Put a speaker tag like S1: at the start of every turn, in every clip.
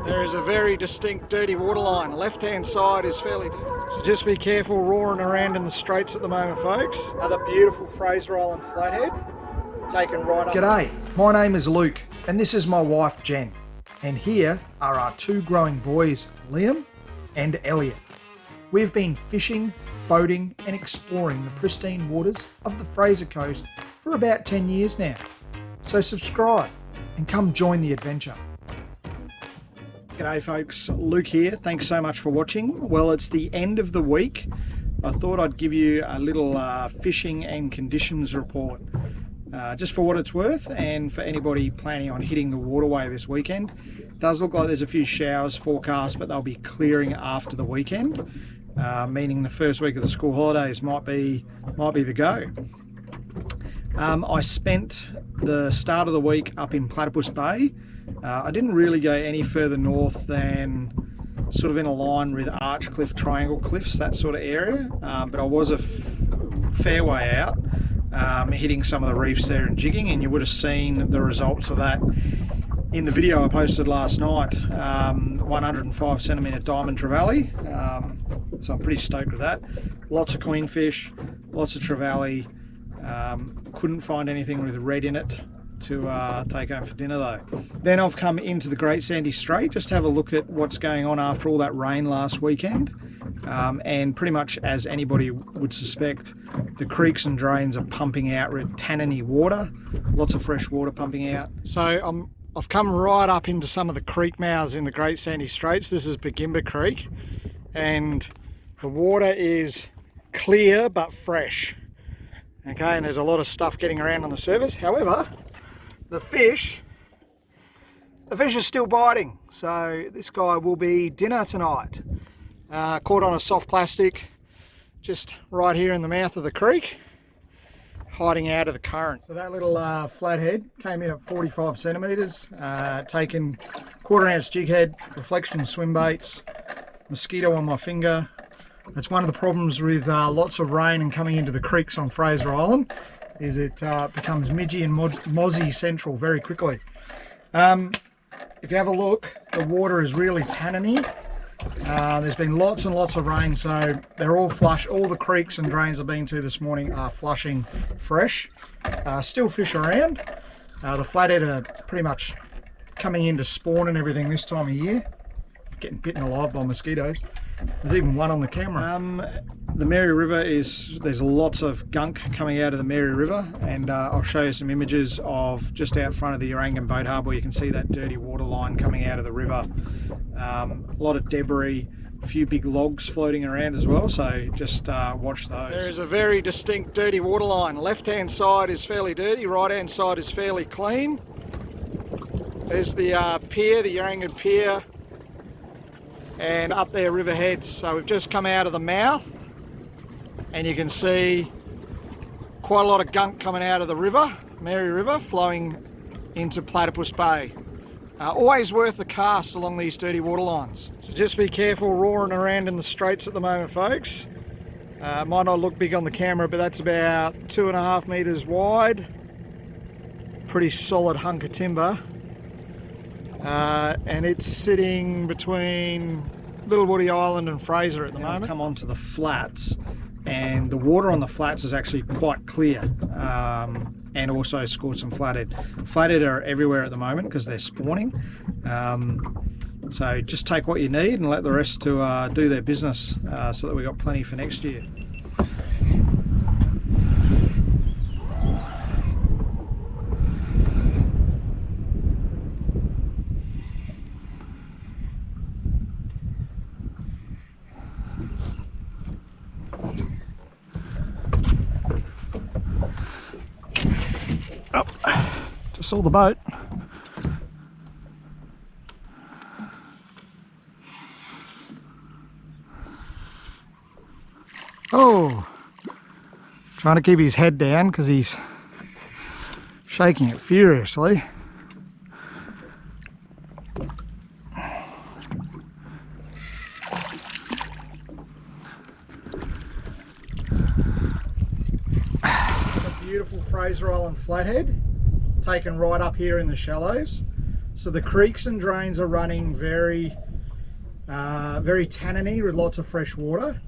S1: There is a very distinct dirty waterline. The left-hand side is fairly dirty. So just be careful roaring around in the straits at the moment, folks. Another beautiful Fraser Island flathead taken right up.
S2: G'day, my name is Luke and this is my wife Jen. And here are our two growing boys, Liam and Elliot. We've been fishing, boating and exploring the pristine waters of the Fraser Coast for about 10 years now. So subscribe and come join the adventure.
S1: G'day folks, Luke here. Thanks so much for watching. Well, it's the end of the week. I thought I'd give you a little fishing and conditions report. Just for what it's worth and for anybody planning on hitting the waterway this weekend. It does look like there's a few showers forecast, but they'll be clearing after the weekend, meaning the first week of the school holidays might be the go. I spent the start of the week up in Platypus Bay. I didn't really go any further north than sort of in a line with Archcliffe, Triangle Cliffs, that sort of area, but I was a fair way out, hitting some of the reefs there and jigging, and you would have seen the results of that in the video I posted last night. 105 centimetre diamond trevally, so I'm pretty stoked with that. Lots of queenfish, lots of trevally. Couldn't find anything with red in it to take home for dinner though. Then I've come into the Great Sandy Strait just to have a look at what's going on after all that rain last weekend, and pretty much as anybody would suspect, the creeks and drains are pumping out tanniny water, lots of fresh water pumping out. So I've come right up into some of the creek mouths in the Great Sandy Straits. This is Bagimba Creek and the water is clear but fresh. Okay, and there's a lot of stuff getting around on the surface. However, the fish are still biting. So this guy will be dinner tonight. Caught on a soft plastic just right here in the mouth of the creek, hiding out of the current. So that little flathead came in at 45 centimetres, taken 1/4 ounce jig head, reflection swim baits, mosquito on my finger. That's one of the problems with lots of rain and coming into the creeks on Fraser Island, is it becomes midgy and mozzie central very quickly. If you have a look, the water is really tanniny. There's been lots and lots of rain, so they're all flush. All the creeks and drains I've been to this morning are flushing fresh. Still fish around. The flathead are pretty much coming in to spawn and everything this time of year. Getting bitten alive by mosquitoes. There's even one on the camera. The Mary River there's lots of gunk coming out of the Mary River, and I'll show you some images of just out front of the Urangan Boat Harbour. You can see that dirty water line coming out of the river. A lot of debris, a few big logs floating around as well, so just watch those. There is a very distinct dirty water line. Left hand side is fairly dirty, right hand side is fairly clean. There's the pier, the Urangan Pier, and up there river heads. So we've just come out of the mouth and you can see quite a lot of gunk coming out of the river, Mary River, flowing into Platypus Bay. Always worth the cast along these dirty water lines. So just be careful roaring around in the straits at the moment, folks. Might not look big on the camera, but that's about 2.5 metres wide. Pretty solid hunk of timber. And it's sitting between Little Woody Island and Fraser at the moment. I've come onto the flats, and the water on the flats is actually quite clear, and also scored some flathead. Flathead are everywhere at the moment because they're spawning. So just take what you need and let the rest to do their business, so that we've got plenty for next year. Oh, just saw the boat. Oh, trying to keep his head down because he's shaking it furiously. A beautiful Fraser Island flathead taken right up here in the shallows. So the creeks and drains are running very tanniny with lots of fresh water,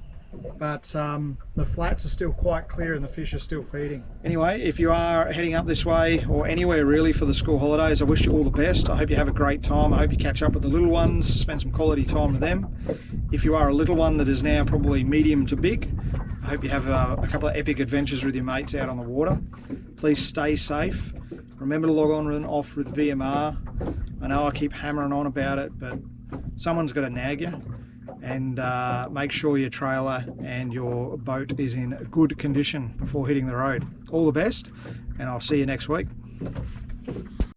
S1: but the flats are still quite clear and the fish are still feeding. Anyway, if you are heading up this way or anywhere really for the school holidays, I wish you all the best. I hope you have a great time. I hope you catch up with the little ones, spend some quality time with them. If you are a little one that is now probably medium to big, I hope you have a couple of epic adventures with your mates out on the water. Please stay safe. Remember to log on and off with VMR. I know I keep hammering on about it, but someone's got to nag you. And make sure your trailer and your boat is in good condition before hitting the road. All the best, and I'll see you next week.